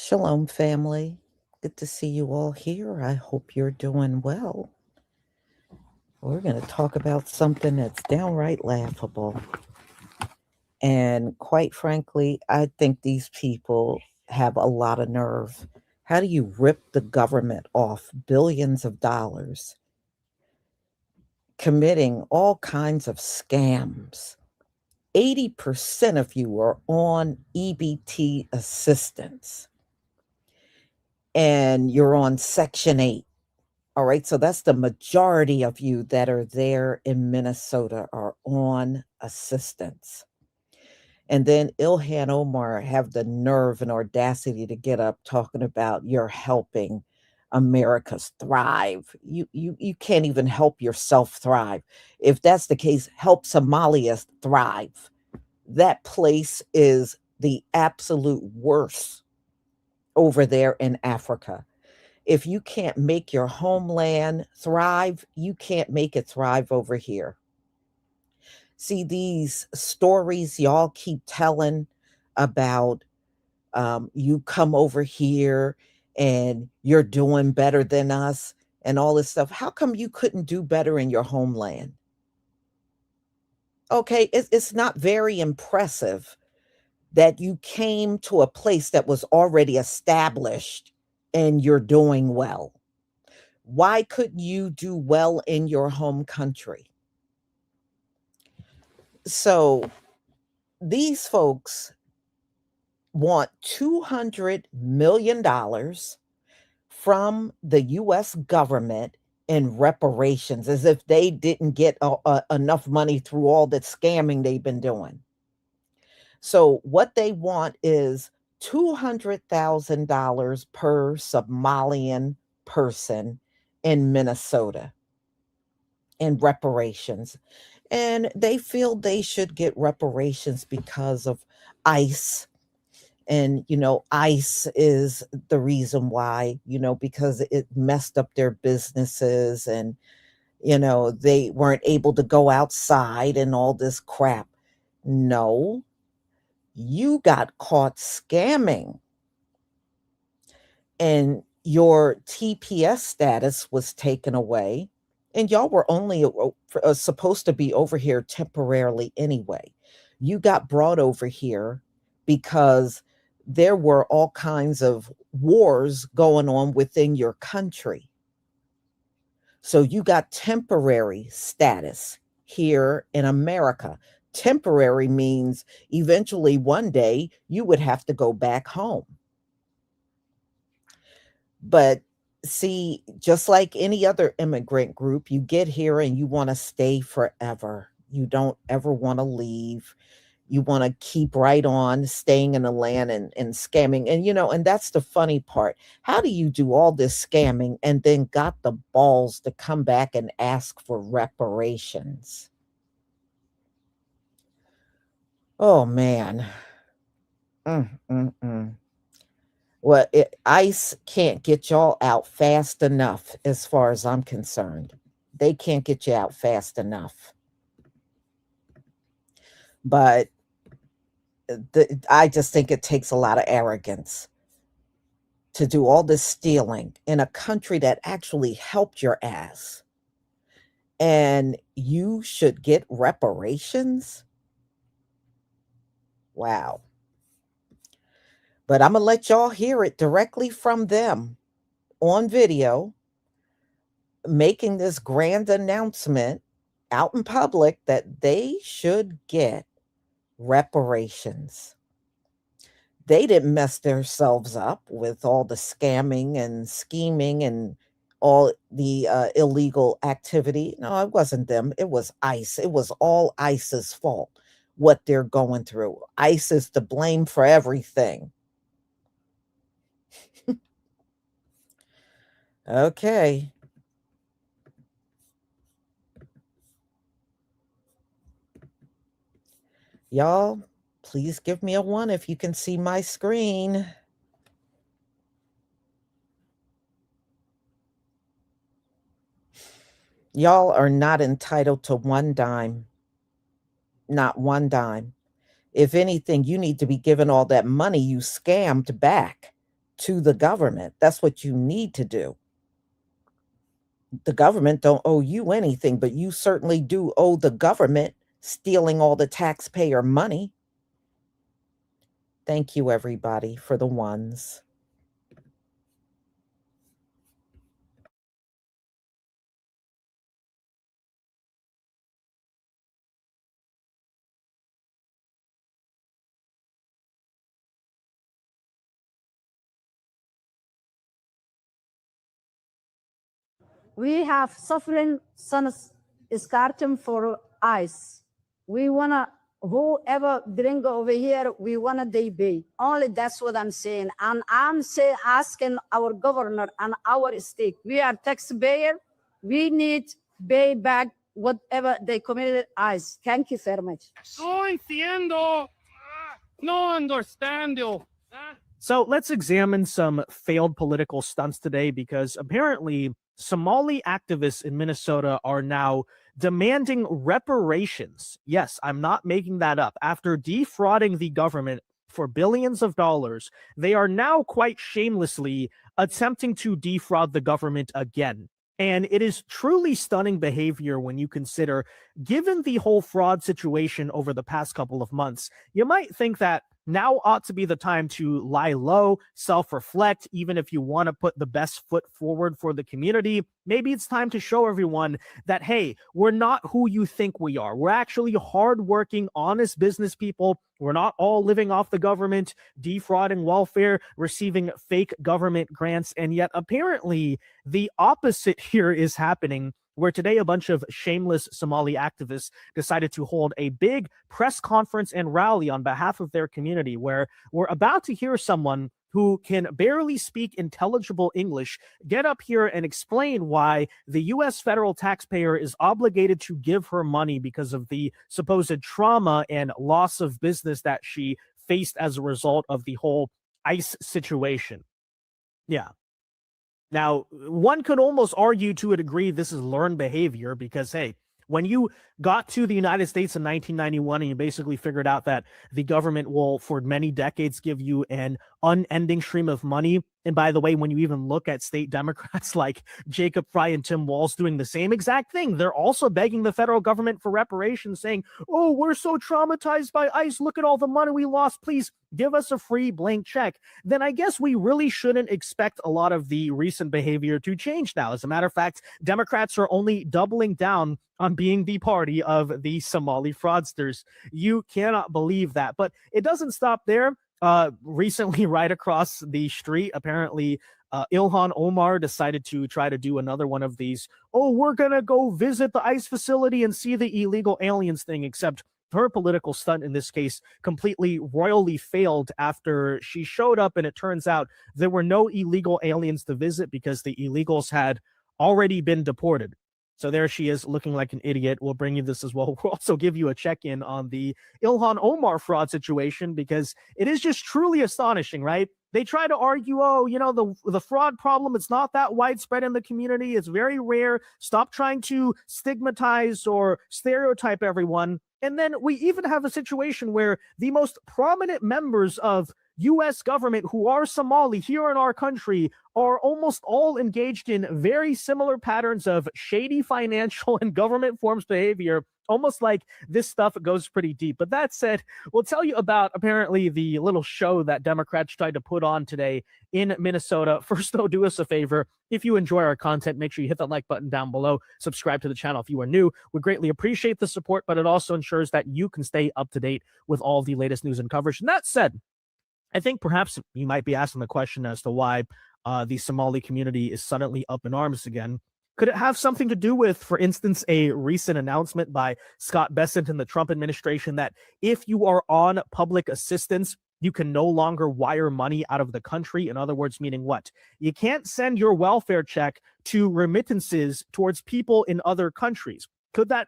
Shalom, family. Good to see you all here. I hope you're doing well. We're going to talk about something that's downright laughable. And quite frankly, I think these people have a lot of nerve. How do you rip the government off billions of dollars, committing all kinds of scams? 80% of you are on EBT assistance, and you're on Section 8. All right, so that's the majority of you that are there in Minnesota are on assistance. And then Ilhan Omar have the nerve and audacity to get up talking about you're helping America's thrive. You can't even help yourself thrive. If that's the case, help Somalia thrive. That place is the absolute worst over there in Africa. If you can't make your homeland thrive, you can't make it thrive over here. See, these stories y'all keep telling about you come over here and you're doing better than us and all this stuff. How come you couldn't do better in your homeland? Okay, it's not very impressive that you came to a place that was already established and you're doing well. Why couldn't you do well in your home country? So these folks want $200 million from the US government in reparations, as if they didn't get enough money through all that scamming they've been doing. So what they want is $200,000 per Somalian person in Minnesota in reparations. And they feel they should get reparations because of ICE. And, ICE is the reason why, because it messed up their businesses and, they weren't able to go outside and all this crap. No, you got caught scamming and your TPS status was taken away. And y'all were only supposed to be over here temporarily anyway. You got brought over here because there were all kinds of wars going on within your country. So you got temporary status here in America. Temporary means eventually one day you would have to go back home. But see, just like any other immigrant group, you get here and you want to stay forever. You don't ever want to leave. You want to keep right on staying in the land and scamming. And that's the funny part. How do you do all this scamming and then got the balls to come back and ask for reparations? Oh, man. Mm, mm, mm. Well, ICE can't get y'all out fast enough, as far as I'm concerned. They can't get you out fast enough. But I just think it takes a lot of arrogance to do all this stealing in a country that actually helped your ass. And you should get reparations? Wow. But I'm going to let y'all hear it directly from them on video, making this grand announcement out in public that they should get reparations. They didn't mess themselves up with all the scamming and scheming and all the illegal activity. No, it wasn't them. It was ICE. It was all ICE's fault, what they're going through. ICE is to blame for everything. Okay. Y'all, please give me a 1 if you can see my screen. Y'all are not entitled to 1 dime. Not 1 dime. If anything, you need to be given all that money you scammed back. to the government. That's what you need to do. The government don't owe you anything, but you certainly do owe the government stealing all the taxpayer money. Thank you, everybody, for the ones. We have suffering sons scartum for ice. We wanna whoever bring over here, we wanna they pay. Only that's what I'm saying. And I'm asking our governor and our state. We are taxpayer. We need pay back whatever they committed ice. Thank you very much. No entiendo. No understando. So let's examine some failed political stunts today, because apparently Somali activists in Minnesota are now demanding reparations. Yes, I'm not making that up. After defrauding the government for billions of dollars, they are now quite shamelessly attempting to defraud the government again. And it is truly stunning behavior when you consider, given the whole fraud situation over the past couple of months, you might think that now ought to be the time to lie low, self-reflect, even if you want to put the best foot forward for the community. Maybe it's time to show everyone that, hey, we're not who you think we are. We're actually hardworking, honest business people. We're not all living off the government, defrauding welfare, receiving fake government grants. And yet, apparently, the opposite here is happening, where today a bunch of shameless Somali activists decided to hold a big press conference and rally on behalf of their community, where we're about to hear someone who can barely speak intelligible English get up here and explain why the U.S. federal taxpayer is obligated to give her money because of the supposed trauma and loss of business that she faced as a result of the whole ICE situation. Yeah. Now, one could almost argue to a degree this is learned behavior, because, hey, when you got to the United States in 1991 and you basically figured out that the government will, for many decades, give you an unending stream of money. And by the way, when you even look at state Democrats like Jacob Fry and Tim Walz doing the same exact thing, they're also begging the federal government for reparations, saying, oh, we're so traumatized by ICE. Look at all the money we lost. Please give us a free blank check. Then I guess we really shouldn't expect a lot of the recent behavior to change now. As a matter of fact, Democrats are only doubling down on being the party of the Somali fraudsters. You cannot believe that. But it doesn't stop there. Recently, right across the street, apparently, Ilhan Omar decided to try to do another one of these, oh, we're going to go visit the ICE facility and see the illegal aliens thing, except her political stunt in this case completely royally failed after she showed up, and it turns out there were no illegal aliens to visit because the illegals had already been deported. So there she is, looking like an idiot. We'll bring you this as well. We'll also give you a check-in on the Ilhan Omar fraud situation, because it is just truly astonishing, right? They try to argue, oh, you know, the fraud problem, it's not that widespread in the community. It's very rare. Stop trying to stigmatize or stereotype everyone. And then we even have a situation where the most prominent members of U.S. government who are Somali here in our country are almost all engaged in very similar patterns of shady financial and government forms behavior, almost like this stuff goes pretty deep. But that said, we'll tell you about apparently the little show that Democrats tried to put on today in Minnesota. First, though, do us a favor. If you enjoy our content, make sure you hit that like button down below. Subscribe to the channel if you are new. We greatly appreciate the support, but it also ensures that you can stay up to date with all the latest news and coverage. And that said, I think perhaps you might be asking the question as to why the Somali community is suddenly up in arms again. Could it have something to do with, for instance, a recent announcement by Scott Bessent in the Trump administration that if you are on public assistance, you can no longer wire money out of the country? In other words, meaning what? You can't send your welfare check to remittances towards people in other countries. Could that,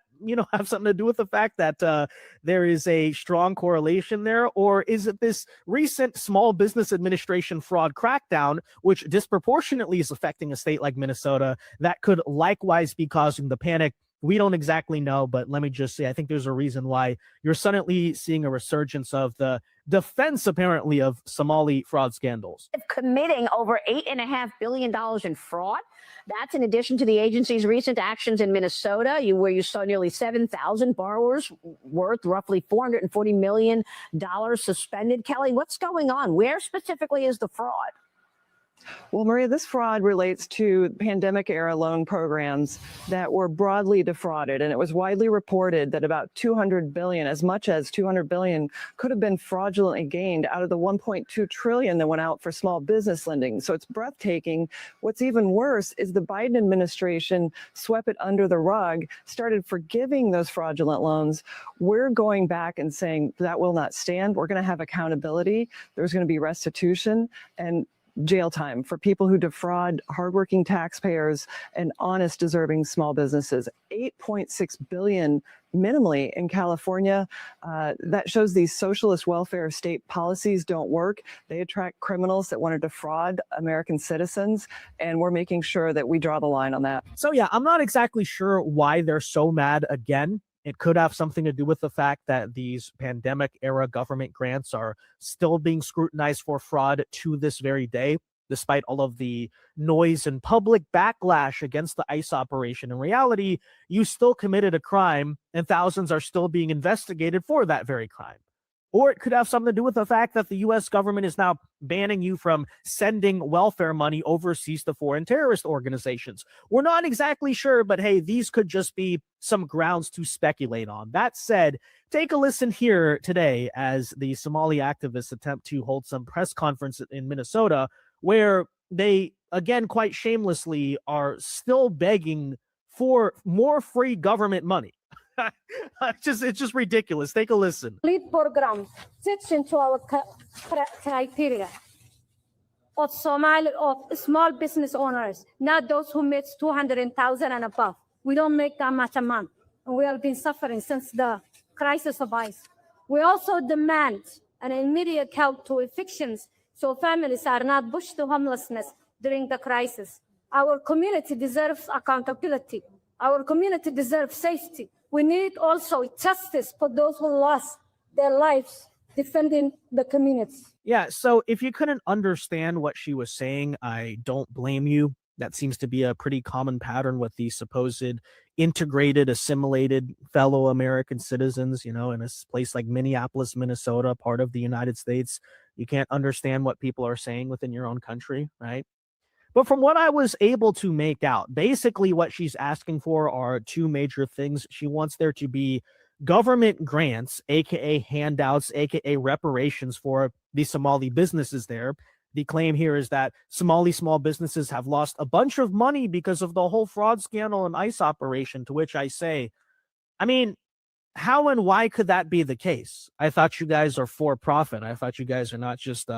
have something to do with the fact that there is a strong correlation there? Or is it this recent Small Business Administration fraud crackdown, which disproportionately is affecting a state like Minnesota, that could likewise be causing the panic? We don't exactly know, but let me just say, I think there's a reason why you're suddenly seeing a resurgence of the defense, apparently, of Somali fraud scandals. Committing over $8.5 billion in fraud. That's in addition to the agency's recent actions in Minnesota, where you saw nearly 7,000 borrowers worth roughly $440 million suspended. Kelly, what's going on? Where specifically is the fraud? Well, Maria, this fraud relates to pandemic-era loan programs that were broadly defrauded, and it was widely reported that about $200 billion, as much as $200 billion, could have been fraudulently gained out of the $1.2 trillion that went out for small business lending. So it's breathtaking. What's even worse is the Biden administration swept it under the rug, started forgiving those fraudulent loans. We're going back and saying that will not stand. We're going to have accountability. There's going to be restitution and jail time for people who defraud hardworking taxpayers and honest, deserving small businesses. $8.6 billion minimally in California. That shows these socialist welfare state policies don't work. They attract criminals that want to defraud American citizens, and we're making sure that we draw the line on that. So yeah, I'm not exactly sure why they're so mad again. It could have something to do with the fact that these pandemic era government grants are still being scrutinized for fraud to this very day, despite all of the noise and public backlash against the ICE operation. In reality, you still committed a crime and thousands are still being investigated for that very crime. Or it could have something to do with the fact that the U.S. government is now banning you from sending welfare money overseas to foreign terrorist organizations. We're not exactly sure, but hey, these could just be some grounds to speculate on. That said, take a listen here today as the Somali activists attempt to hold some press conference in Minnesota where they, again, quite shamelessly, are still begging for more free government money. It's just ridiculous. Take a listen. Lead program fits into our criteria of small business owners, not those who make 200,000 and above. We don't make that much a month, and we have been suffering since the crisis of ICE. We also demand an immediate help to evictions so families are not pushed to homelessness during the crisis. Our community deserves accountability. Our community deserves safety. We need also justice for those who lost their lives defending the community. Yeah, so if you couldn't understand what she was saying, I don't blame you. That seems to be a pretty common pattern with the supposed integrated, assimilated fellow American citizens, in a place like Minneapolis, Minnesota, part of the United States. You can't understand what people are saying within your own country, right? But from what I was able to make out, basically what she's asking for are two major things. She wants there to be government grants, aka handouts, aka reparations for the Somali businesses there. The claim here is that Somali small businesses have lost a bunch of money because of the whole fraud scandal and ICE operation, to which I say, I mean, how and why could that be the case? I thought you guys are for profit. I thought you guys are not just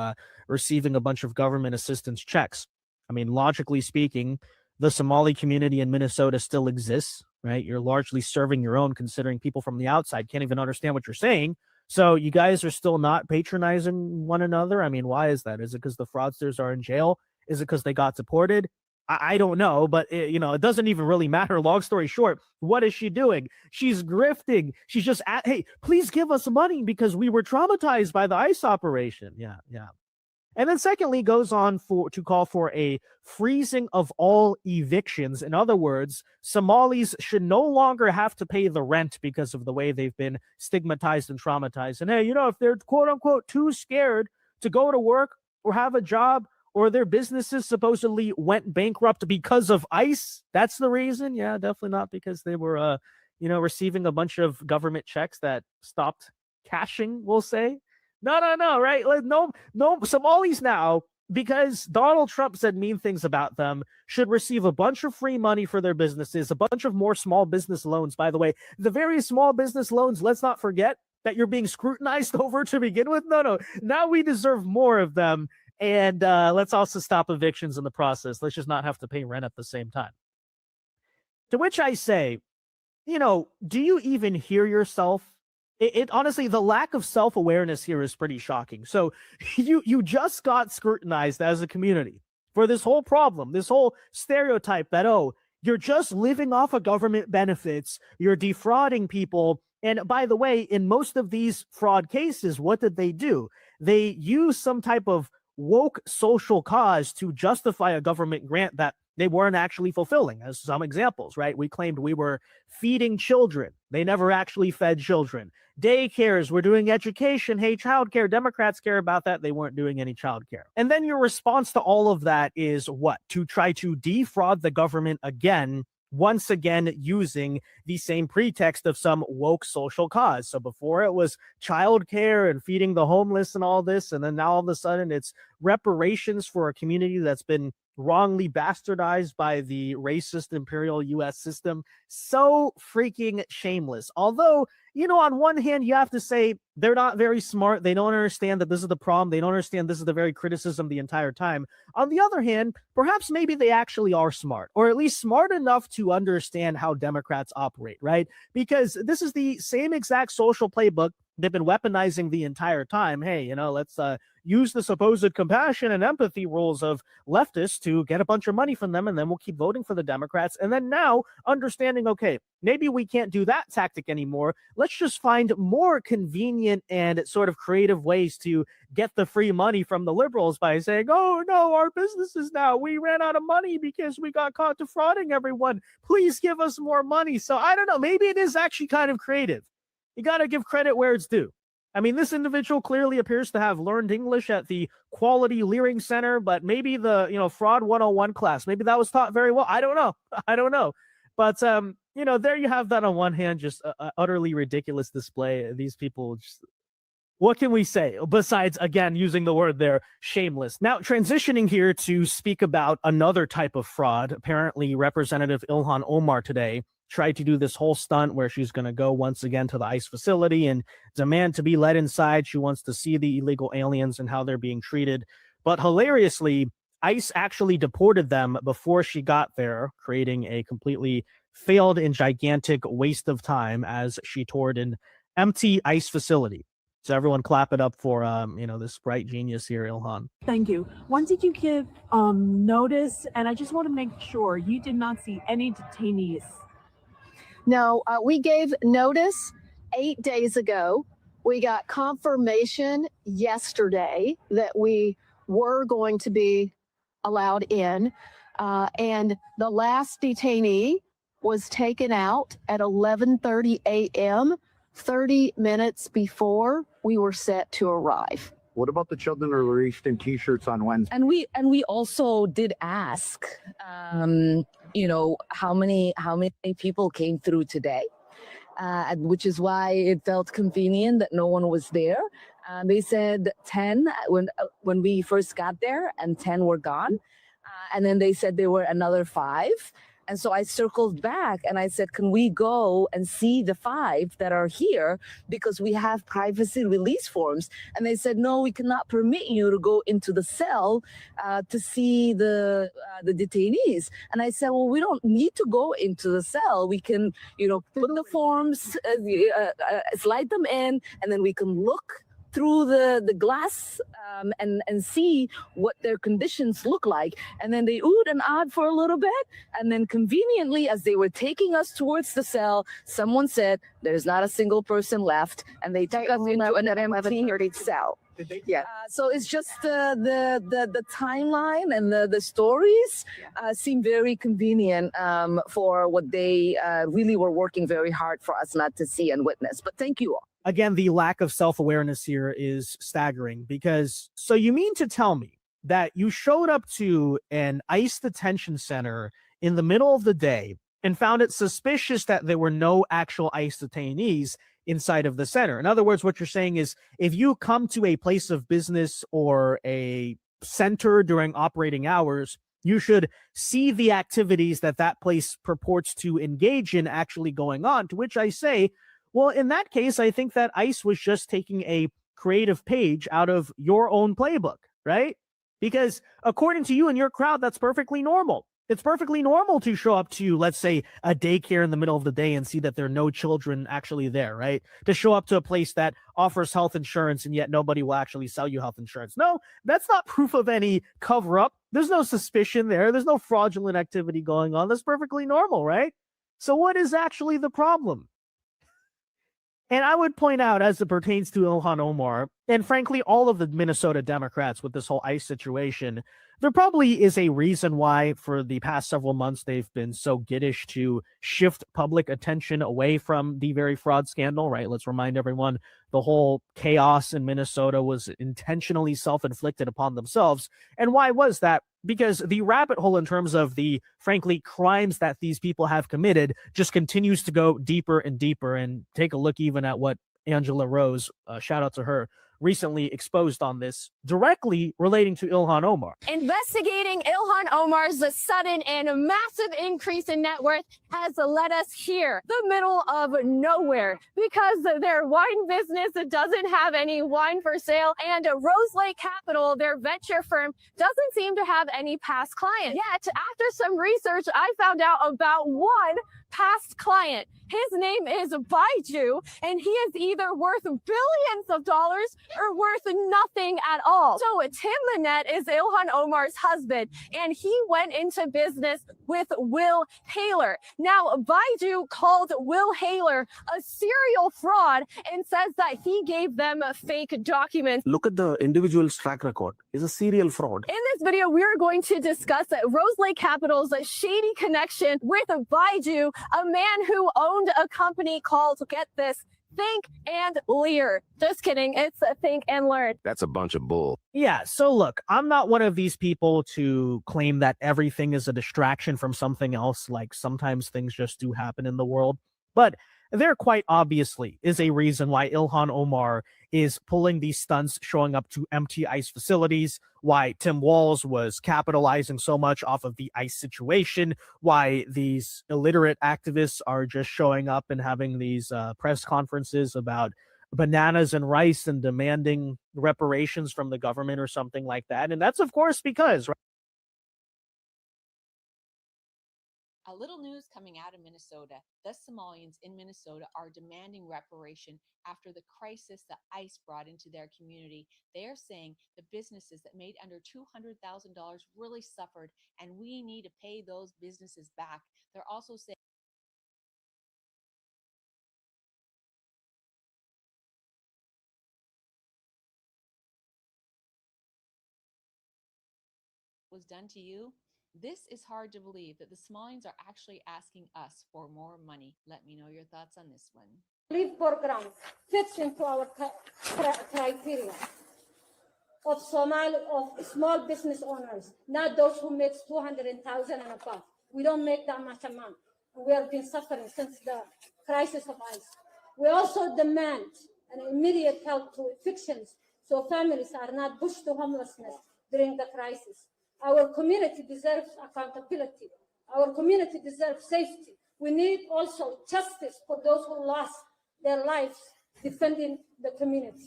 receiving a bunch of government assistance checks. I mean, logically speaking, the Somali community in Minnesota still exists, right? You're largely serving your own, considering people from the outside can't even understand what you're saying. So you guys are still not patronizing one another. I mean, why is that? Is it because the fraudsters are in jail? Is it because they got deported? I don't know, but it doesn't even really matter. Long story short, what is she doing? She's grifting. She's just hey, please give us money because we were traumatized by the ICE operation. Yeah. And then secondly, goes on to call for a freezing of all evictions. In other words, Somalis should no longer have to pay the rent because of the way they've been stigmatized and traumatized. And hey, if they're quote unquote too scared to go to work or have a job, or their businesses supposedly went bankrupt because of ICE, that's the reason. Yeah, definitely not because they were, receiving a bunch of government checks that stopped cashing, we'll say. No, right? No, Somalis now, because Donald Trump said mean things about them, should receive a bunch of free money for their businesses, a bunch of more small business loans. By the way, the very small business loans, let's not forget that you're being scrutinized over to begin with. No, now we deserve more of them. And let's also stop evictions in the process. Let's just not have to pay rent at the same time. To which I say, do you even hear yourself? It honestly, the lack of self-awareness here is pretty shocking. So you just got scrutinized as a community for this whole problem, this whole stereotype that, You're just living off of government benefits. You're defrauding people. And by the way, in most of these fraud cases, what did they do? They use some type of woke social cause to justify a government grant that they weren't actually fulfilling, as some examples, right? We claimed we were feeding children. They never actually fed children. Daycares, we're doing education. Hey, childcare. Democrats care about that. They weren't doing any childcare. And then your response to all of that is what? To try to defraud the government again, once again using the same pretext of some woke social cause. So before it was childcare and feeding the homeless and all this, and then now all of a sudden it's reparations for a community that's been wrongly bastardized by the racist imperial US system. So freaking shameless. Although, you know, on one hand, you have to say they're not very smart. They don't understand that this is the problem. They don't understand this is the very criticism the entire time. On the other hand, perhaps maybe they actually are smart, or at least smart enough to understand how Democrats operate, right? Because this is the same exact social playbook they've been weaponizing the entire time. Hey, you know, let's use the supposed compassion and empathy rules of leftists to get a bunch of money from them, and then we'll keep voting for the Democrats. And then now understanding, okay, maybe we can't do that tactic anymore. Let's just find more convenient and sort of creative ways to get the free money from the liberals by saying, oh no, our businesses now, we ran out of money because we got caught defrauding everyone. Please give us more money. So I don't know, maybe it is actually kind of creative. You got to give credit where it's due. I mean, this individual clearly appears to have learned English at the Quality Leering Center, but maybe the, you know, Fraud 101 class, maybe that was taught very well. I don't know. I don't know. But, you know, there you have that on one hand, just a utterly ridiculous display. These people just, what can we say besides, again, using the word there, shameless? Now, transitioning here to speak about another type of fraud. Apparently, Representative Ilhan Omar today tried to do this whole stunt where she's going to go once again to the ICE facility and demand to be let inside. She wants to see the illegal aliens and how they're being treated. But hilariously, ICE actually deported them before she got there, creating a completely failed and gigantic waste of time as she toured an empty ICE facility. So everyone clap it up for, you know, this bright genius here, Ilhan. Thank you. When did you give notice? And I just want to make sure you did not see any detainees. No, we gave notice 8 days ago. We got confirmation yesterday that we were going to be allowed in. And the last detainee was taken out at 11:30 a.m., 30 minutes before we were set to arrive. What about the children who were released in T-shirts on Wednesday? And we also did ask, you know, how many people came through today, which is why it felt convenient that no one was there. They said 10 when we first got there, and 10 were gone, and then they said there were another 5. And so I circled back and I said, can we go and see the 5 that are here because we have privacy release forms? And they said, no, we cannot permit you to go into the cell to see the detainees. And I said, well, we don't need to go into the cell. We can, you know, put the forms, slide them in, and then we can look through the glass and see what their conditions look like. And then they oohed and ahed for a little bit. And then conveniently, as they were taking us towards the cell, someone said, there's not a single person left. And they took us into an empty cell. Yeah. So it's just the timeline and the stories seem very convenient for what they really were working very hard for us not to see and witness. But thank you all. Again, the lack of self-awareness here is staggering because, so you mean to tell me that you showed up to an ICE detention center in the middle of the day and found it suspicious that there were no actual ICE detainees inside of the center? In other words, what you're saying is if you come to a place of business or a center during operating hours, you should see the activities that that place purports to engage in actually going on, to which I say, well, in that case, I think that ICE was just taking a creative page out of your own playbook, right? Because according to you and your crowd, that's perfectly normal. It's perfectly normal to show up to, let's say, a daycare in the middle of the day and see that there are no children actually there, right? To show up to a place that offers health insurance and yet nobody will actually sell you health insurance. No, that's not proof of any cover up. There's no suspicion there. There's no fraudulent activity going on. That's perfectly normal, right? So what is actually the problem? And I would point out, as it pertains to Ilhan Omar, and frankly, all of the Minnesota Democrats with this whole ICE situation, there probably is a reason why for the past several months they've been so giddish to shift public attention away from the very fraud scandal, right? Let's remind everyone the whole chaos in Minnesota was intentionally self-inflicted upon themselves. And why was that? Because the rabbit hole in terms of the, frankly, crimes that these people have committed just continues to go deeper and deeper. And take a look even at what Angela Rose, shout out to her, recently exposed on this, directly relating to Ilhan Omar. Investigating Ilhan Omar's sudden and massive increase in net worth has led us here, the middle of nowhere, because their wine business doesn't have any wine for sale, and Rose Lake Capital, their venture firm, doesn't seem to have any past clients. Yet, after some research, I found out about one past client. His name is Baiju, and he is either worth billions of dollars or worth nothing at all. So Tim Manette is Ilhan Omar's husband, and he went into business with Will Haler. Now, Baiju called Will Haler a serial fraud and says that he gave them fake documents. Look at the individual's track record. He's a serial fraud. In this video, we're going to discuss Rose Lake Capital's shady connection with Baiju, a man who owned a company called, get this, Think and Lear. Just kidding. It's Think and Learn. That's a bunch of bull. Yeah, so look, I'm not one of these people to claim that everything is a distraction from something else. Like, sometimes things just do happen in the world. But there quite obviously is a reason why Ilhan Omar is pulling these stunts, showing up to empty ICE facilities, why Tim Walz was capitalizing so much off of the ICE situation, why these illiterate activists are just showing up and having these press conferences about bananas and rice and demanding reparations from the government or something like that. And that's, of course, because... A little news coming out of Minnesota. The Somalians in Minnesota are demanding reparation after the crisis that ICE brought into their community. They are saying the businesses that made under $200,000 really suffered, and we need to pay those businesses back. They're also saying was done to you. This is hard to believe that the Somalians are actually asking us for more money. Let me know your thoughts on this one. Relief program fits into our criteria of small business owners, not those who make 200,000 and above. We don't make that much amount. We have been suffering since the crisis of ICE. We also demand an immediate help to evictions so families are not pushed to homelessness during the crisis. Our community deserves accountability. Our community deserves safety. We need also justice for those who lost their lives defending the community.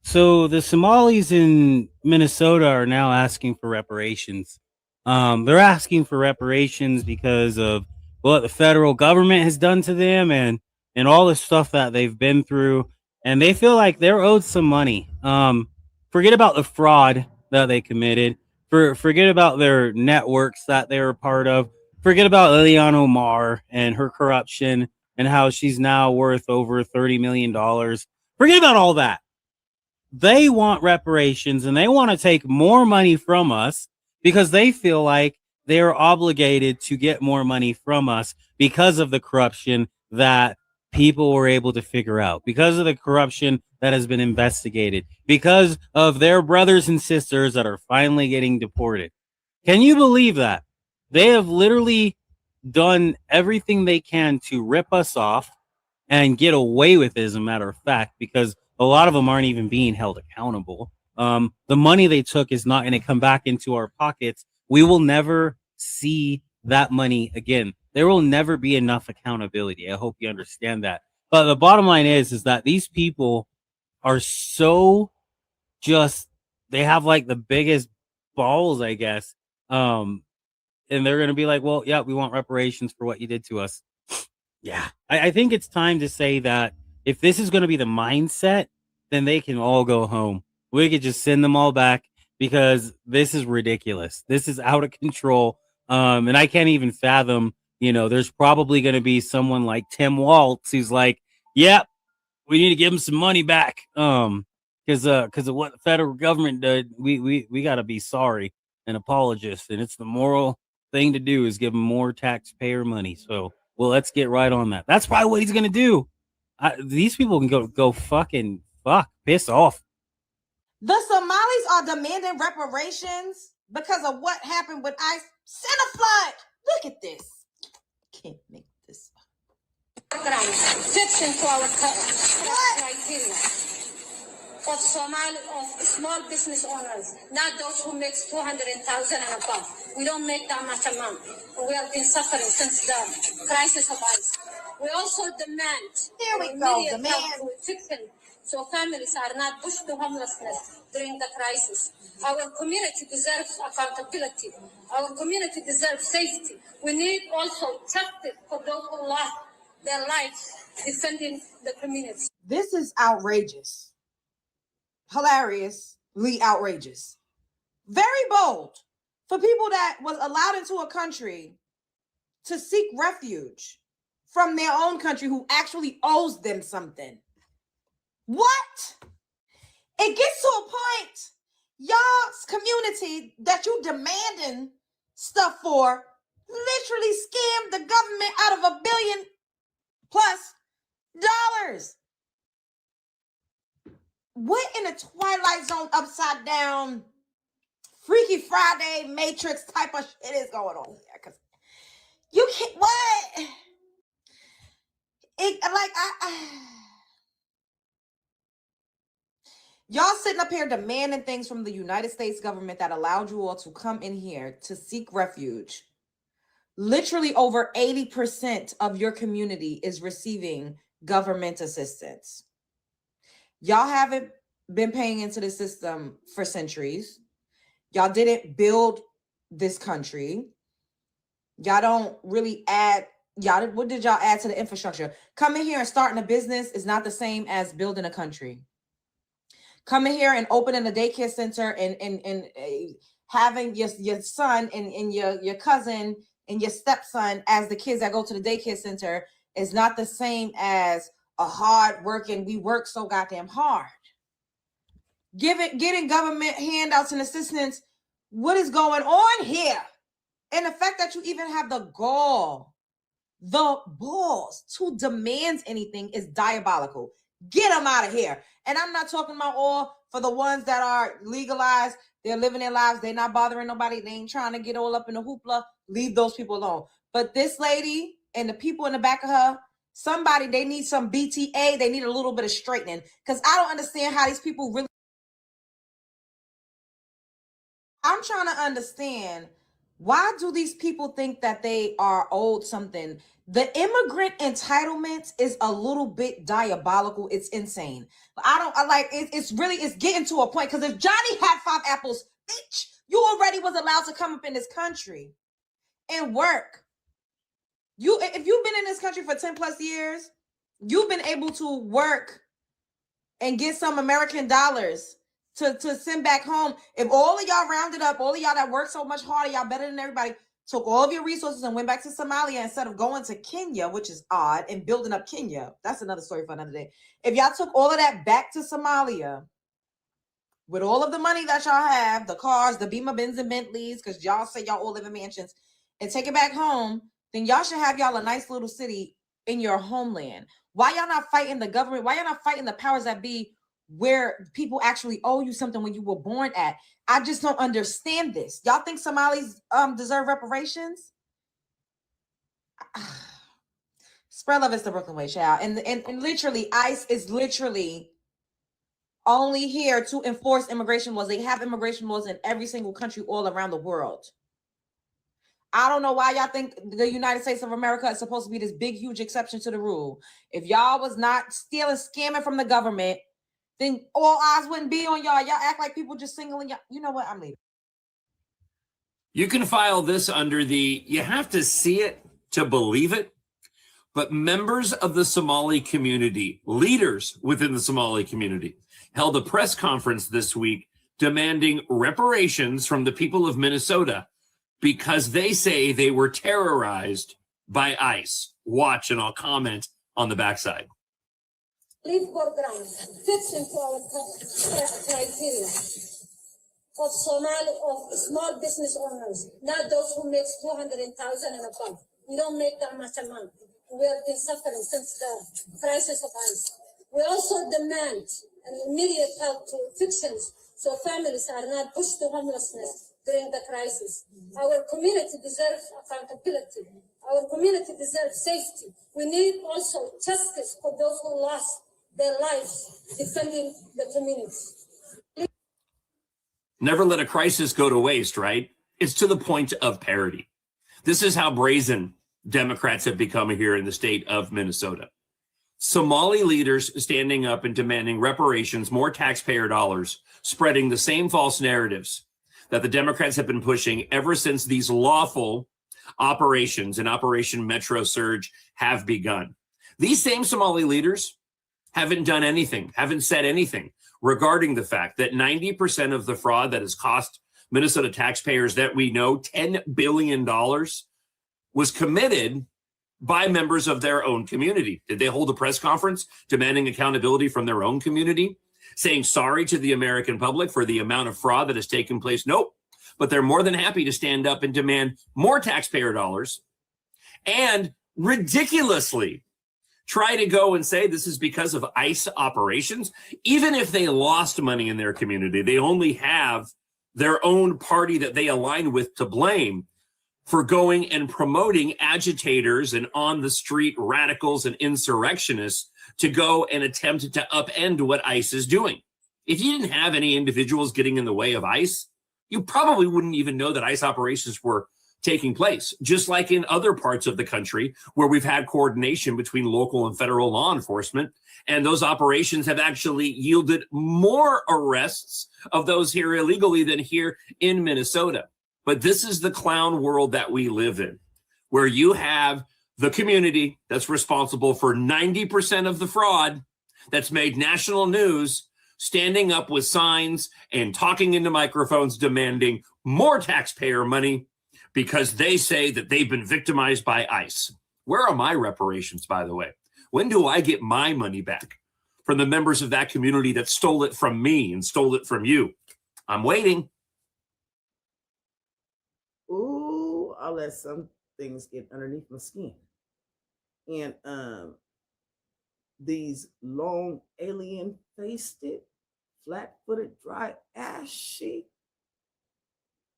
So the Somalis in Minnesota are now asking for reparations. They're asking for reparations because of what the federal government has done to them and all the stuff that they've been through. And they feel like they're owed some money. Forget about the fraud that they committed. Forget about their networks that they were part of. Forget about Ilhan Omar and her corruption and how she's now worth over $30 million. Forget about all that. They want reparations and they want to take more money from us because they feel like they are obligated to get more money from us because of the corruption that people were able to figure out, because of the corruption that has been investigated, because of their brothers and sisters that are finally getting deported. Can you believe that? They have literally done everything they can to rip us off and get away with it, as a matter of fact, because a lot of them aren't even being held accountable. The money they took is not going to come back into our pockets. We will never see that money again. There will never be enough accountability. I hope you understand that. But the bottom line is that these people are so just, they have like the biggest balls, I guess. and they're going to be like, well, yeah, we want reparations for what you did to us. Yeah. I think it's time to say that if this is going to be the mindset, then they can all go home. We could just send them all back because this is ridiculous. This is out of control. And I can't even fathom, there's probably going to be someone like Tim Waltz who's like, yep, we need to give him some money back. Because of what the federal government did, we got to be sorry and apologists. And it's the moral thing to do is give them more taxpayer money. So, well, let's get right on that. That's probably what he's going to do. These people can go piss off. The Somalis are demanding reparations because of what happened with ICE. Send a flood. Look at this. Can't make this up. Fits into our criteria of small business owners, not those who make 200,000 and above. We don't make that much amount. We have been suffering since the crisis of ICE. We also demand immediate help with fixing so families are not pushed to homelessness during the crisis. Our community deserves accountability. Our community deserves safety. We need also justice for those who lost their lives defending the community. This is outrageous. Hilariously outrageous. Very bold for people that was allowed into a country to seek refuge from their own country who actually owes them something. What? It gets to a point, y'all's community that you demanding stuff for literally scammed the government out of $1 billion+ dollars. What in a Twilight Zone upside down Freaky Friday Matrix type of shit is going on here? Because you can't, what? Y'all sitting up here demanding things from the United States government that allowed you all to come in here to seek refuge. Literally over 80% of your community is receiving government assistance. Y'all haven't been paying into the system for centuries. Y'all didn't build this country. Y'all don't really what did y'all add to the infrastructure? Coming here and starting a business is not the same as building a country. Coming here and opening a daycare center and having your son and your cousin and your stepson as the kids that go to the daycare center is not the same as a hard working, we work so goddamn hard. Getting government handouts and assistance. What is going on here? And the fact that you even have the balls to demand anything is diabolical. Get them out of here. And I'm not talking about all for the ones that are legalized. They're living their lives. They're not bothering nobody. They ain't trying to get all up in the hoopla. Leave those people alone. But this lady and the people in the back of her, they need some BTA. They need a little bit of straightening. Because I don't understand how these people really. I'm trying to understand, why do these people think that they are owed something? The immigrant entitlement is a little bit diabolical. It's insane. It's getting to a point, because if Johnny had 5 apples, bitch, you already was allowed to come up in this country and work. If you've been in this country for 10+ years, you've been able to work and get some American dollars to send back home. If all of y'all rounded up, all of y'all that worked so much harder, y'all better than everybody, took all of your resources and went back to Somalia instead of going to Kenya, which is odd, and building up Kenya. That's another story for another day. If y'all took all of that back to Somalia with all of the money that y'all have, the cars, the Beamer, Benz, and Bentleys, because y'all say y'all all live in mansions, and take it back home, then y'all should have y'all a nice little city in your homeland. Why y'all not fighting the government? Why y'all not fighting the powers that be, where people actually owe you something when you were born at? I just don't understand this. Y'all think Somalis deserve reparations? Spread love is the Brooklyn way, child. And literally, ICE is literally only here to enforce immigration laws. They have immigration laws in every single country all around the world. I don't know why y'all think the United States of America is supposed to be this big, huge exception to the rule. If y'all was not stealing, scamming from the government, then all eyes wouldn't be on y'all. Y'all act like people just singling y'all. You know what? I'm leaving. You can file this under the, you have to see it to believe it, but members of the Somali community, leaders within the Somali community, held a press conference this week demanding reparations from the people of Minnesota because they say they were terrorized by ICE. Watch, and I'll comment on the backside. Leave program fits into our criteria of small business owners, not those who make 200,000 and above. We don't make that much a month. We have been suffering since the crisis of ICE. We also demand an immediate help to evictions so families are not pushed to homelessness during the crisis. Our community deserves accountability. Our community deserves safety. We need also justice for those who lost their lives defending the community. Never let a crisis go to waste, right? It's to the point of parody. This is how brazen Democrats have become here in the state of Minnesota. Somali leaders standing up and demanding reparations, more taxpayer dollars, spreading the same false narratives that the Democrats have been pushing ever since these lawful operations and Operation Metro Surge have begun. These same Somali leaders haven't done anything, haven't said anything regarding the fact that 90% of the fraud that has cost Minnesota taxpayers that we know $10 billion was committed by members of their own community. Did they hold a press conference demanding accountability from their own community, saying sorry to the American public for the amount of fraud that has taken place? Nope. But they're more than happy to stand up and demand more taxpayer dollars and ridiculously try to go and say this is because of ICE operations. Even if they lost money in their community, they only have their own party that they align with to blame for going and promoting agitators and on the street radicals and insurrectionists to go and attempt to upend what ICE is doing. If you didn't have any individuals getting in the way of ICE, you probably wouldn't even know that ICE operations were taking place, just like in other parts of the country where we've had coordination between local and federal law enforcement. And those operations have actually yielded more arrests of those here illegally than here in Minnesota. But this is the clown world that we live in, where you have the community that's responsible for 90% of the fraud that's made national news, standing up with signs and talking into microphones demanding more taxpayer money because they say that they've been victimized by ICE. Where are my reparations, by the way? When do I get my money back from the members of that community that stole it from me and stole it from you? I'm waiting. Ooh, I'll let some things get underneath my skin. And these long alien-faced, flat-footed, dry ashy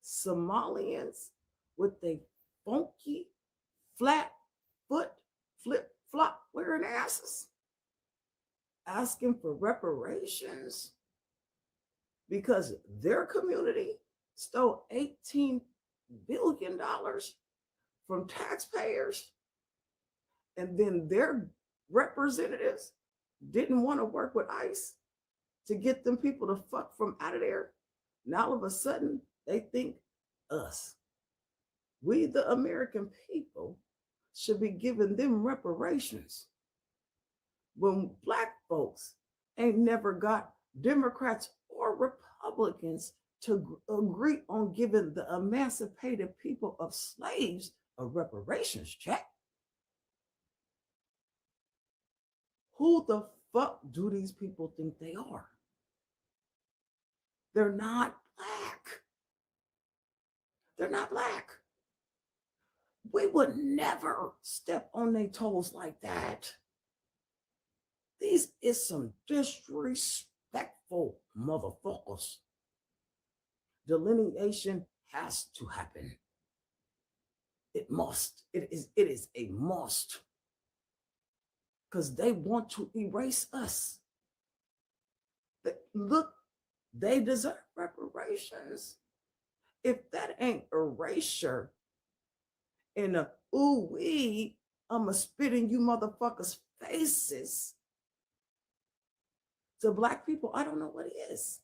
Somalians with their funky, flat foot, flip-flop wearing asses asking for reparations because their community stole $18 billion from taxpayers, and then their representatives didn't want to work with ICE to get them people to fuck from out of there. Now all of a sudden they think us, we the American people, should be giving them reparations when Black folks ain't never got Democrats or Republicans to agree on giving the emancipated people of slaves a reparations check. Who the fuck do these people think they are? They're not Black. They're not Black. We would never step on their toes like that. These is some disrespectful motherfuckers. Delineation has to happen. It must. It is a must. Because they want to erase us. Look, they deserve reparations. If that ain't erasure in a ooh-wee, I'ma spit in you motherfuckers' faces to Black people, I don't know what it is.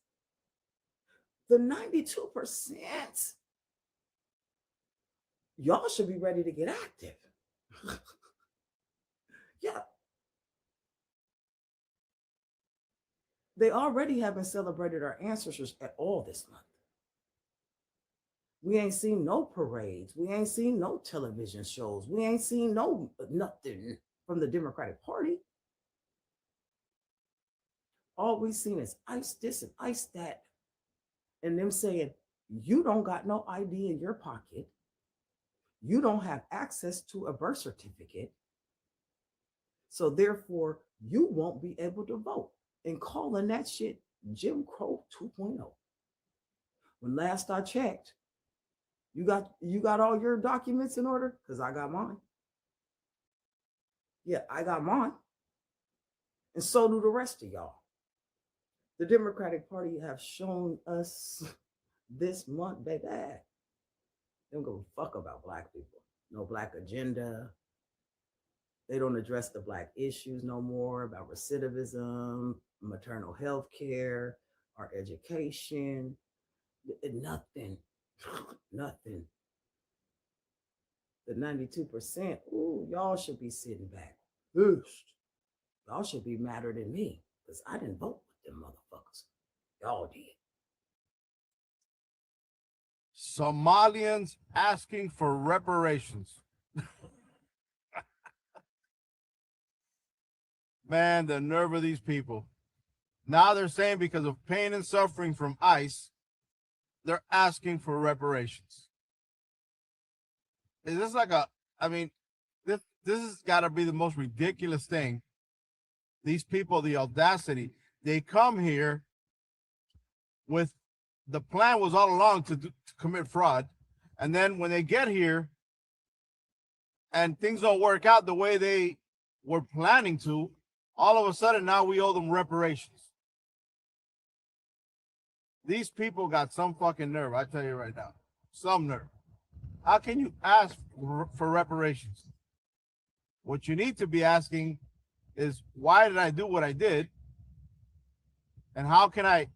The 92% y'all should be ready to get active. Yeah. They already haven't celebrated our ancestors at all this month. We ain't seen no parades. We ain't seen no television shows. We ain't seen nothing from the Democratic Party. All we've seen is ice this and ice that. And them saying, you don't got no ID in your pocket. You don't have access to a birth certificate. So therefore, you won't be able to vote. And calling that shit Jim Crow 2.0. When last I checked, you got all your documents in order? Because I got mine. Yeah, I got mine. And so do the rest of y'all. The Democratic Party have shown us this month, baby, they don't give a fuck about Black people. No Black agenda. They don't address the Black issues no more about recidivism, maternal health care, our education. Nothing. Nothing. The 92%, ooh, y'all should be sitting back. Y'all should be madder than me because I didn't vote with them motherfuckers. Y'all did. Somalians asking for reparations. Man, the nerve of these people. Now they're saying because of pain and suffering from ICE, they're asking for reparations. Is this like this has got to be the most ridiculous thing. These people, the audacity, they come here with the plan was all along to commit fraud. And then when they get here and things don't work out the way they were planning to, all of a sudden now we owe them reparations. These people got some fucking nerve, I tell you right now. Some nerve. How can you ask for reparations? What you need to be asking is, why did I do what I did? And how can I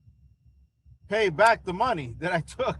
pay back the money that I took?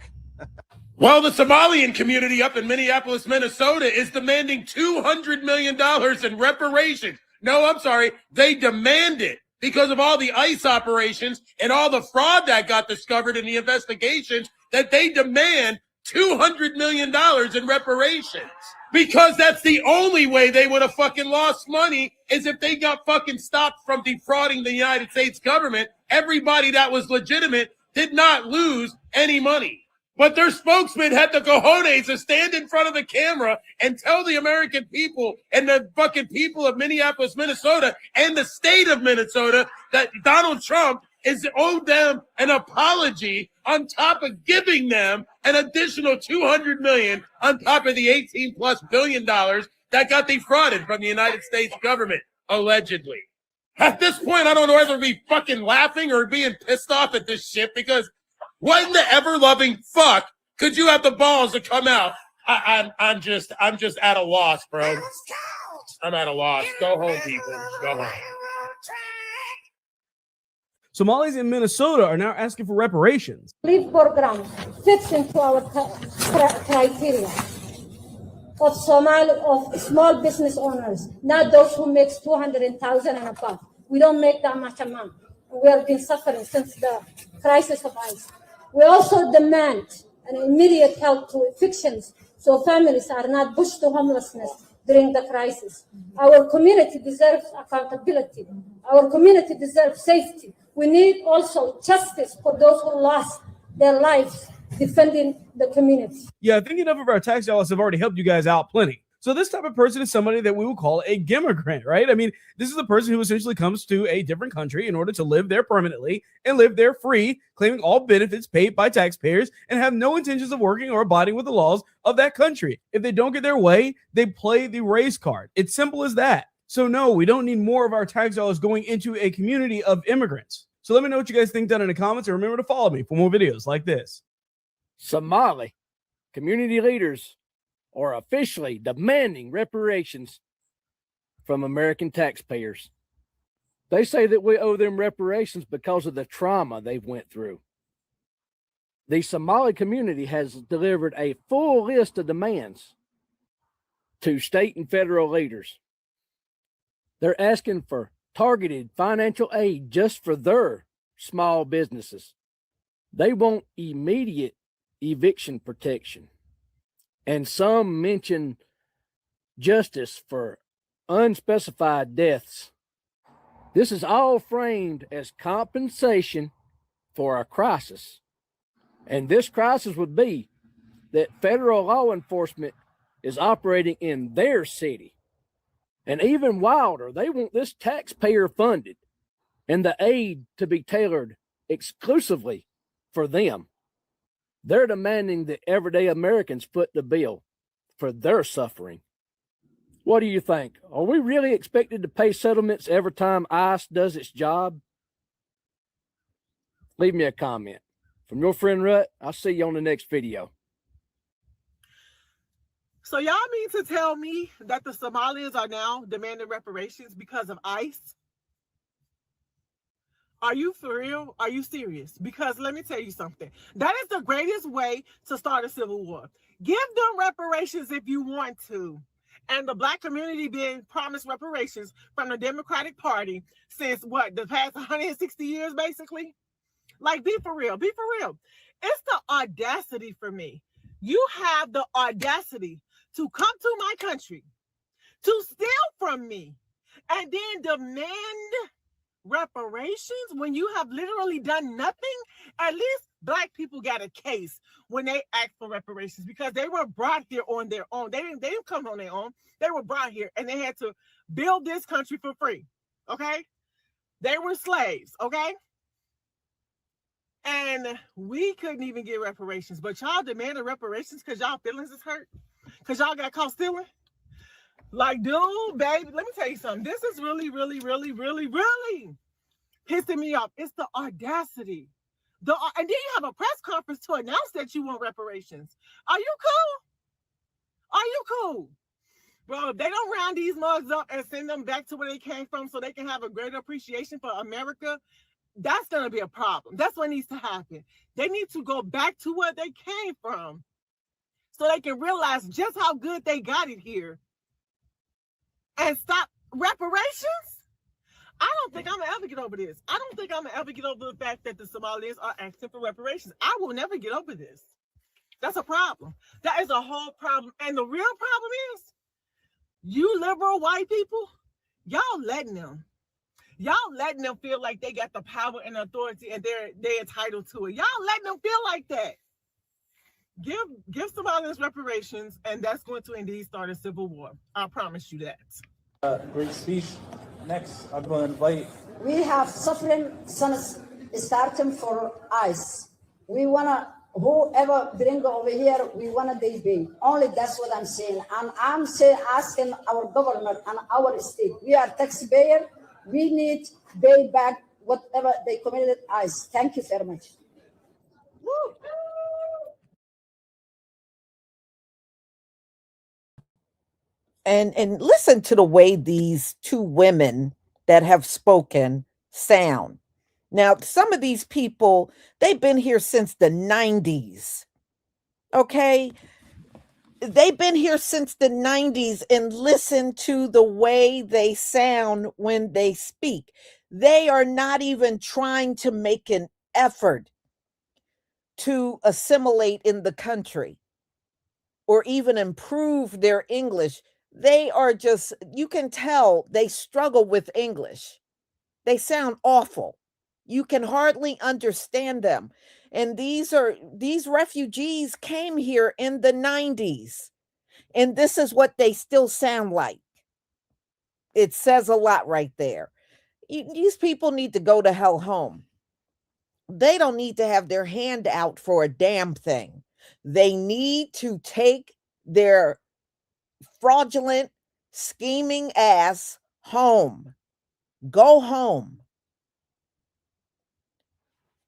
Well, the Somalian community up in Minneapolis, Minnesota is demanding $200 million in reparations. No, I'm sorry. They demand it because of all the ICE operations and all the fraud that got discovered in the investigations, that they demand $200 million in reparations. Because that's the only way they would have fucking lost money is if they got fucking stopped from defrauding the United States government. Everybody that was legitimate did not lose any money. But their spokesman had the cojones to stand in front of the camera and tell the American people and the fucking people of Minneapolis, Minnesota, and the state of Minnesota that Donald Trump is owed them an apology on top of giving them an additional $200 million on top of the $18+ billion that got defrauded from the United States government, allegedly. At this point, I don't know whether to be fucking laughing or being pissed off at this shit, because what in the ever-loving fuck could you have the balls to come out? I'm just at a loss, bro. I'm at a loss. Go home, people. Go home. Somalis in Minnesota are now asking for reparations. Relief program fits into our criteria of small business owners, not those who make 200,000 and above. We don't make that much amount. We have been suffering since the crisis of ICE. We also demand an immediate help to evictions so families are not pushed to homelessness during the crisis. Our community deserves accountability. Our community deserves safety. We need also justice for those who lost their lives defending the community. Yeah, I think enough of our tax dollars have already helped you guys out plenty. So this type of person is somebody that we will call a Gimmigrant, right? I mean, this is a person who essentially comes to a different country in order to live there permanently and live there free, claiming all benefits paid by taxpayers and have no intentions of working or abiding with the laws of that country. If they don't get their way, they play the race card. It's simple as that. So no, we don't need more of our tax dollars going into a community of immigrants. So let me know what you guys think down in the comments, and remember to follow me for more videos like this. Somali community leaders are officially demanding reparations from American taxpayers. They say that we owe them reparations because of the trauma they've went through. The Somali community has delivered a full list of demands to state and federal leaders. They're asking for targeted financial aid just for their small businesses. They want immediate eviction protection. And some mention justice for unspecified deaths. This is all framed as compensation for a crisis. And this crisis would be that federal law enforcement is operating in their city. And even wilder, they want this taxpayer funded and the aid to be tailored exclusively for them. They're demanding that everyday Americans foot the bill for their suffering. What do you think? Are we really expected to pay settlements every time ICE does its job? Leave me a comment. From your friend Rut, I'll see you on the next video. So y'all mean to tell me that the Somalis are now demanding reparations because of ICE? Are you for real? Are you serious? Because let me tell you something. That is the greatest way to start a civil war. Give them reparations if you want to. And the Black community been promised reparations from the Democratic Party since what, the past 160 years, basically? Like, be for real. Be for real. It's the audacity for me. You have the audacity to come to my country, to steal from me, and then demand reparations when you have literally done nothing. At least Black people got a case when they asked for reparations because they were brought here on their own. They didn't come on their own. They were brought here and they had to build this country for free. Okay? They were slaves. Okay? And we couldn't even get reparations, but y'all demanded reparations because y'all feelings is hurt, because y'all got caught stealing. Like, dude, baby, let me tell you something. This is really, really, really, really, really pissing me off. It's the audacity. And then you have a press conference to announce that you want reparations. Are you cool? Are you cool? Bro, if they don't round these mugs up and send them back to where they came from so they can have a greater appreciation for America, that's going to be a problem. That's what needs to happen. They need to go back to where they came from so they can realize just how good they got it here and stop reparations. I don't think I'm going to ever get over this. I don't think I'm going to ever get over the fact that the Somalis are asking for reparations. I will never get over this. That's a problem. That is a whole problem. And the real problem is, you liberal white people, y'all letting them. Y'all letting them feel like they got the power and authority and they're entitled to it. Y'all letting them feel like that. Give Somalis reparations, and that's going to indeed start a civil war. I promise you that. Great speech. Next, I'm going to invite. We have suffering sons starting for ICE. We wanna, whoever bring over here, we wanna they pay. Only that's what I'm saying. And I'm asking our government and our state. We are taxpayer. We need pay back whatever they committed ICE. Thank you very much. Woo. And listen to the way these two women that have spoken sound. Now, some of these people, they've been here since the 90s. Okay? They've been here since the 90s, and listen to the way they sound when they speak. They are not even trying to make an effort to assimilate in the country or even improve their English. They are just, you can tell they struggle with English. They sound awful. You can hardly understand them. And these refugees came here in the 90s. And this is what they still sound like. It says a lot right there. These people need to go to hell home. They don't need to have their hand out for a damn thing. They need to take their fraudulent, scheming ass home. Go home.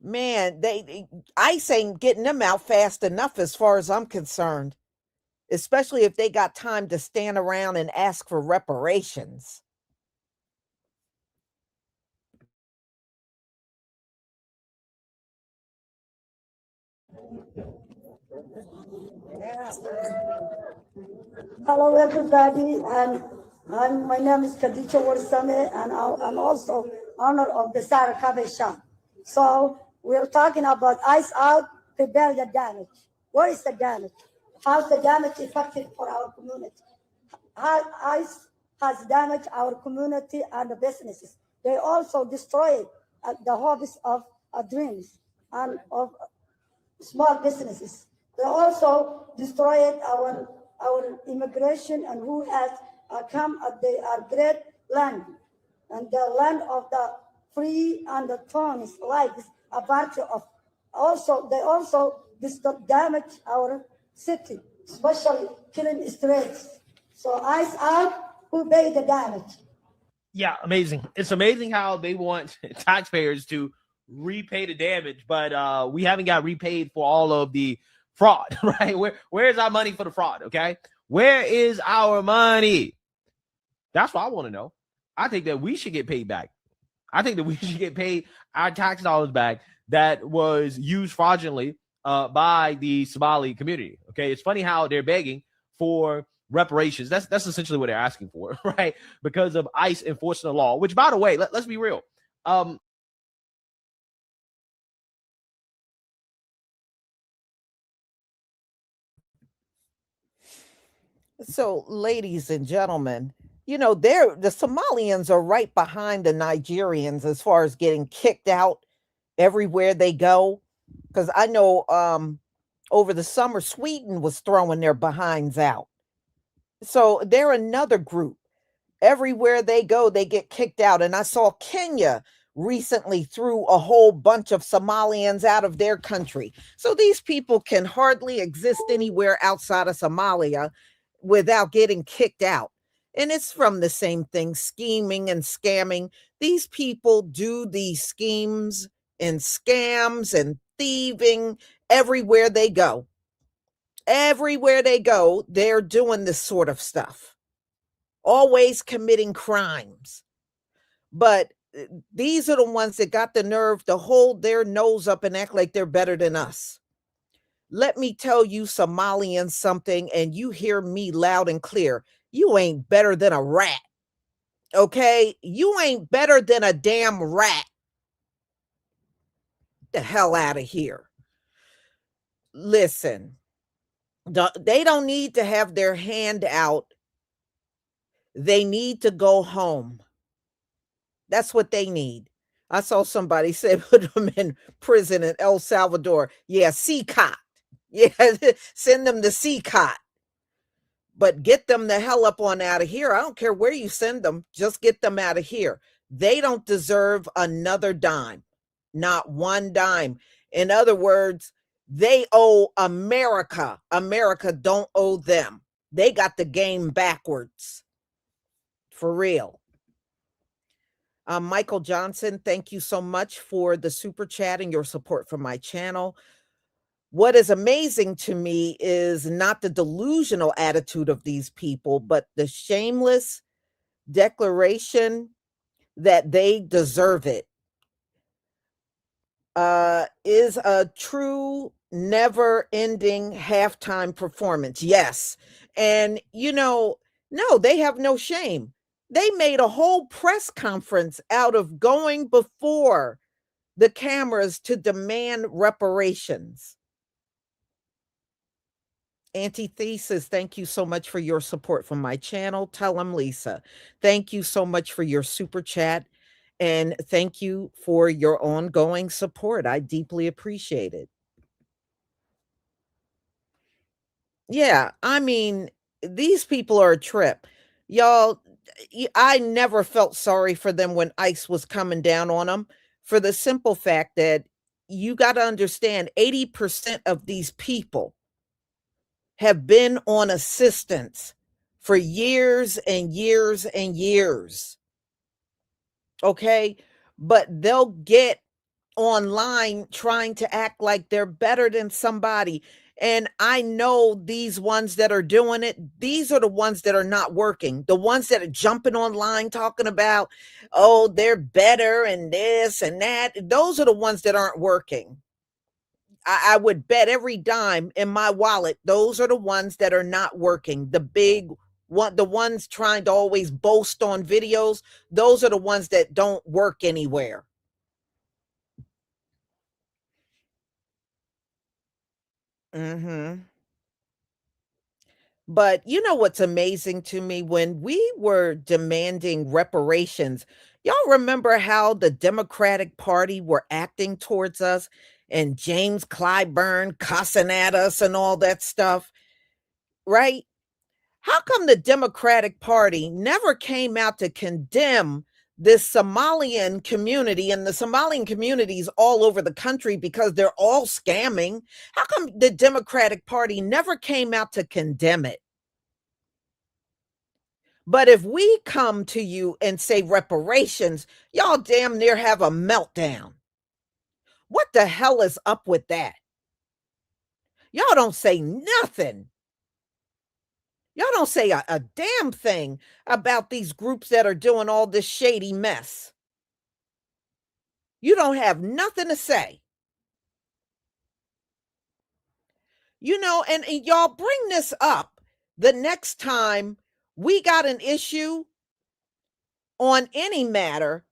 Man, ICE ain't getting them out fast enough as far as I'm concerned, especially if they got time to stand around and ask for reparations. Hello, everybody, and my name is Khadija Warsame, and I'm also owner of the Sarah Cafe Shop. So we're talking about ice out, prepare the damage. What is the damage? How's the damage affected for our community? How ice has damaged our community and the businesses. They also destroyed the hobbies of dreams and of small businesses. They also destroyed our immigration and who has come at our great land and the land of the free and the thorns lives a virtue of. Also, they also damage our city, especially killing streets. So ice out, who pay the damage? Yeah, amazing. It's amazing how they want taxpayers to repay the damage, but we haven't got repaid for all of the fraud, right? Where's our money for the fraud? Okay, where is our money? That's what I want to know. I think that we should get paid back. I think that we should get paid our tax dollars back that was used fraudulently by the Somali community. Okay, it's funny how they're begging for reparations. That's essentially what they're asking for, right? Because of ICE enforcing the law, which, by the way, let's be real. So, ladies and gentlemen, you know, the Somalians are right behind the Nigerians as far as getting kicked out everywhere they go. Because I know over the summer, Sweden was throwing their behinds out. So they're another group. Everywhere they go, they get kicked out. And I saw Kenya recently threw a whole bunch of Somalians out of their country. So these people can hardly exist anywhere outside of Somalia without getting kicked out. And it's from the same thing, scheming and scamming. These people do these schemes and scams and thieving everywhere they go. Everywhere they go, they're doing this sort of stuff, always committing crimes. But these are the ones that got the nerve to hold their nose up and act like they're better than us. Let me tell you, Somalians, something, and you hear me loud and clear. You ain't better than a rat. Okay? You ain't better than a damn rat. Get the hell out of here. Listen, they don't need to have their hand out. They need to go home. That's what they need. I saw somebody say put them in prison in El Salvador. Yeah, CCOT. Yeah, send them to CCOT. But get them the hell up on out of here. I don't care where you send them. Just get them out of here. They don't deserve another dime. Not one dime. In other words, they owe America. America don't owe them. They got the game backwards. For real. Michael Johnson, thank you so much for the super chat and your support for my channel. What is amazing to me is not the delusional attitude of these people, but the shameless declaration that they deserve it. Is a true never-ending halftime performance. Yes. And, you know, no, they have no shame. They made a whole press conference out of going before the cameras to demand reparations. Antithesis, thank you so much for your support from my channel. Tell them, Lisa. Thank you so much for your super chat. And thank you for your ongoing support. I deeply appreciate it. Yeah, I mean, these people are a trip. Y'all, I never felt sorry for them when ICE was coming down on them for the simple fact that you got to understand 80% of these people have been on assistance for years and years and years. Okay, but they'll get online trying to act like they're better than somebody. And I know these ones that are doing it, these are the ones that are not working. The ones that are jumping online talking about, oh, they're better and this and that. Those are the ones that aren't working. I would bet every dime in my wallet, those are the ones that are not working. The big one, the ones trying to always boast on videos, those are the ones that don't work anywhere. But you know what's amazing to me? When we were demanding reparations, y'all remember how the Democratic Party were acting towards us and James Clyburn cussing at us and all that stuff, right? How come the Democratic Party never came out to condemn this Somalian community and the Somalian communities all over the country because they're all scamming? How come the Democratic Party never came out to condemn it? But if we come to you and say reparations, y'all damn near have a meltdown. What the hell is up with that? Y'all don't say nothing. Y'all don't say a damn thing about these groups that are doing all this shady mess. You don't have nothing to say. You know, and y'all bring this up the next time we got an issue on any matter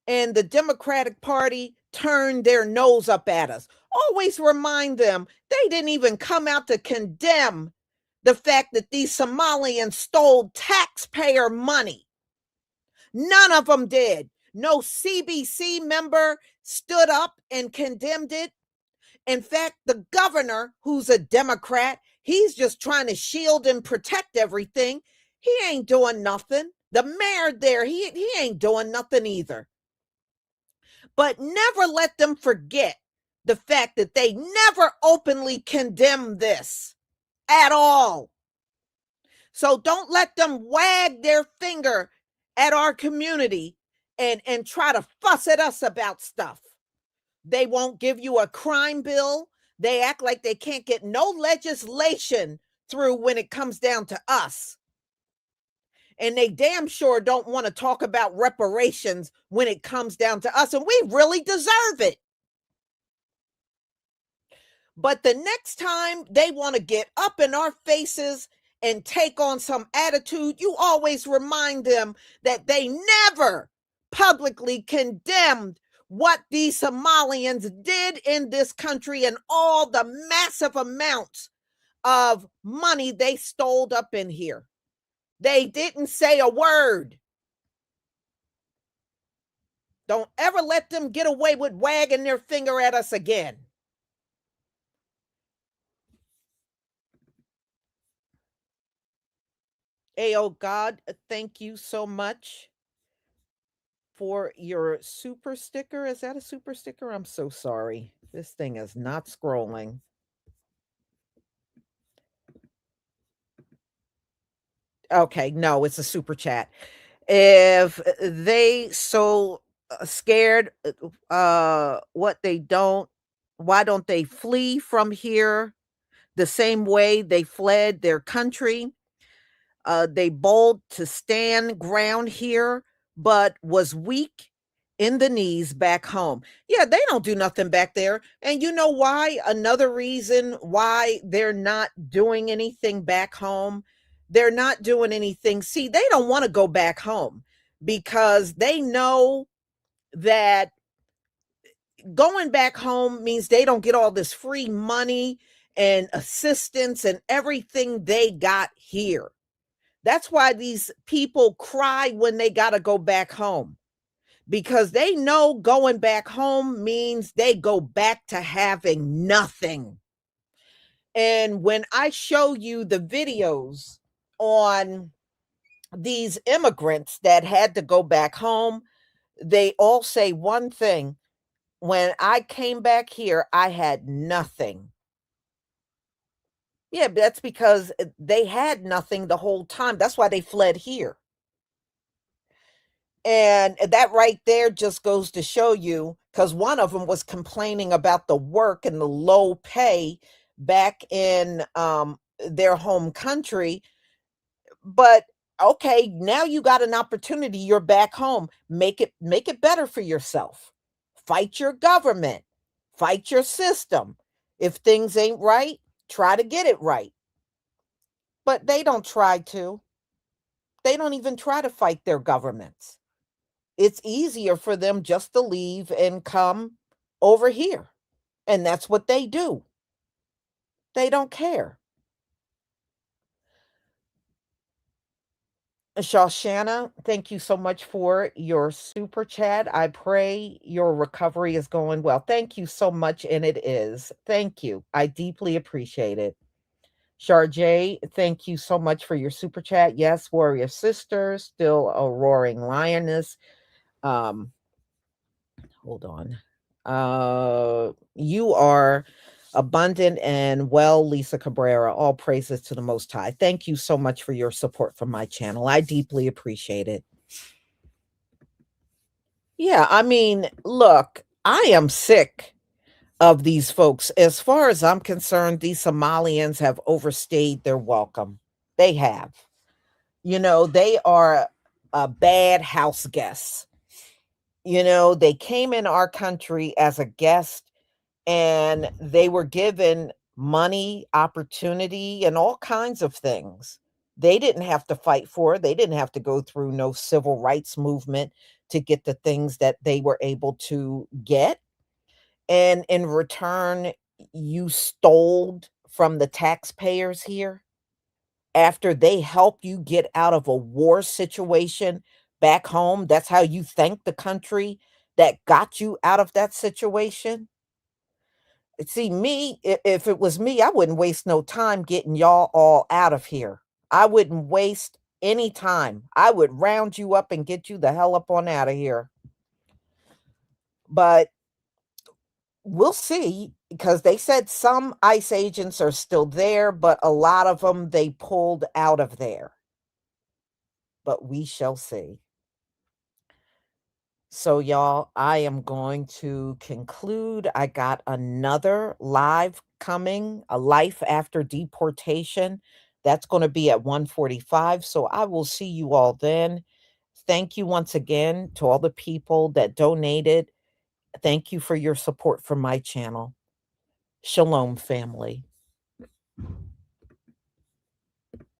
and the Democratic Party turned their nose up at us. Always remind them they didn't even come out to condemn the fact that these Somalians stole taxpayer money. None of them did. No CBC member stood up and condemned it. In fact, the governor, who's a Democrat, he's just trying to shield and protect everything. He ain't doing nothing. The mayor there, he ain't doing nothing either. But never let them forget the fact that they never openly condemn this at all. So don't let them wag their finger at our community and try to fuss at us about stuff. They won't give you a crime bill. They act like they can't get no legislation through when it comes down to us. And they damn sure don't want to talk about reparations when it comes down to us. And we really deserve it. But the next time they want to get up in our faces and take on some attitude, you always remind them that they never publicly condemned what these Somalians did in this country and all the massive amounts of money they stole up in here. They didn't say a word. Don't ever let them get away with wagging their finger at us again. Hey, oh God, thank you so much for your super sticker. Is that a super sticker? I'm so sorry. This thing is not scrolling. Okay, no, it's a super chat. If they so scared what they don't, why don't they flee from here the same way they fled their country? They bold to stand ground here, but was weak in the knees back home. Yeah, they don't do nothing back there. And you know why? Another reason why they're not doing anything back home. They're not doing anything. See, they don't want to go back home because they know that going back home means they don't get all this free money and assistance and everything they got here. That's why these people cry when they got to go back home, because they know going back home means they go back to having nothing. And when I show you the videos on these immigrants that had to go back home, they all say one thing: when I came back here, I had nothing. Yeah, but that's because they had nothing the whole time. That's why they fled here. And that right there just goes to show you, because one of them was complaining about the work and the low pay back in their home country. But okay, now you got an opportunity. You're back home. Make it better for yourself. Fight your government. Fight your system. If things ain't right, try to get it right. But they don't try to. They don't even try to fight their governments. It's easier for them just to leave and come over here. And that's what they do. They don't care. Shoshana, thank you so much for your super chat. I pray your recovery is going well. Thank you so much, and it is. Thank you. I deeply appreciate it. Sharjay, thank you so much for your super chat. Yes, warrior sister, still a roaring lioness. Hold on. You are abundant and well, Lisa Cabrera. All praises to the Most High. Thank you so much for your support for my channel. I deeply appreciate it. Yeah, I mean, look, I am sick of these folks. As far as I'm concerned, these Somalians have overstayed their welcome. They have. You know, they are a bad house guests. You know, they came in our country as a guest and they were given money, opportunity, and all kinds of things. They didn't have to fight for. They didn't have to go through no civil rights movement to get the things that they were able to get. And in return, you stole from the taxpayers here after they helped you get out of a war situation back home. That's how you thank the country that got you out of that situation. See, me, if it was me, I wouldn't waste no time getting y'all all out of here. I wouldn't waste any time. I would round you up and get you the hell up on out of here. But we'll see, because they said some ICE agents are still there, but a lot of them they pulled out of there. But we shall see. So, y'all, I am going to conclude. I got another live coming, a life after deportation. That's going to be at 1:45. So I will see you all then. Thank you once again to all the people that donated. Thank you for your support for my channel. Shalom, family.